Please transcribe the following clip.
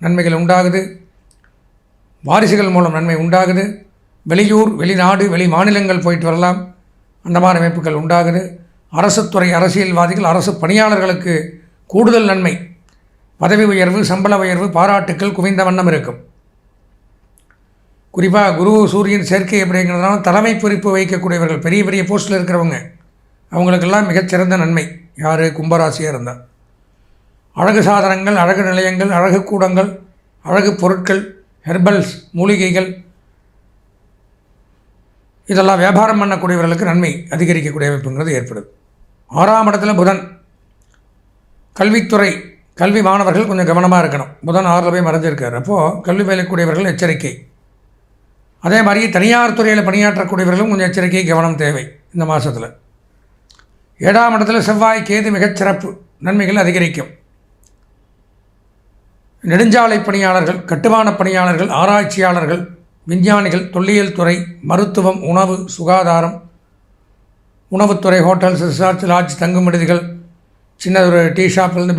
நன்மைகள் உண்டாகுது. வாரிசுகள் மூலம் நன்மை உண்டாகுது. வெளியூர், வெளிநாடு, வெளி மாநிலங்கள் போயிட்டு வரலாம், அந்த மாதிரி அமைப்புகள் உண்டாகுது. அரசுத்துறை அரசியல்வாதிகள், அரசு பணியாளர்களுக்கு கூடுதல் நன்மை, பதவி உயர்வு, சம்பள உயர்வு, பாராட்டுக்கள் குவிந்த வண்ணம் இருக்கும். குறிப்பாக குரு சூரியன் சேர்க்கை அப்படிங்கிறதுனால தலைமை பொறுப்பு வைக்கக்கூடியவர்கள், பெரிய பெரிய போஸ்ட்டில் இருக்கிறவங்க, அவங்களுக்கெல்லாம் மிகச்சிறந்த நன்மை. யார்? கும்பராசியாக இருந்தால். அழகு சாதனங்கள், அழகு நிலையங்கள், அழகு கூடங்கள், அழகு பொருட்கள், ஹெர்பல்ஸ், மூலிகைகள், இதெல்லாம் வியாபாரம் பண்ணக்கூடியவர்களுக்கு நன்மை அதிகரிக்கக்கூடிய அமைப்புங்கிறது ஏற்படுது. 6ஆம் இடத்துல புதன். கல்வித்துறை, கல்வி மாணவர்கள் கொஞ்சம் கவனமாக இருக்கணும். புதன் 6ல் போய் மறைஞ்சிருக்கார். அப்போது கல்வி பயிலக்கூடியவர்கள் எச்சரிக்கை. அதே மாதிரி தனியார் துறையில் பணியாற்றக்கூடியவர்களும் கொஞ்சம் எச்சரிக்கை, கவனம் தேவை இந்த மாதத்தில். 7ஆம் இடத்துல செவ்வாய், கேது மிகச்சிறப்பு, நன்மைகள் அதிகரிக்கும். நெடுஞ்சாலை பணியாளர்கள், கட்டுமான பணியாளர்கள், ஆராய்ச்சியாளர்கள், விஞ்ஞானிகள், தொல்லியல் துறை, மருத்துவம், உணவு, சுகாதாரம், உணவுத்துறை, ஹோட்டல்ஸ், ரிசார்ட்ஸ், லாட்ஜ், தங்கும் விடுதிகள், சின்ன ஒரு டீ ஷாப்லேருந்து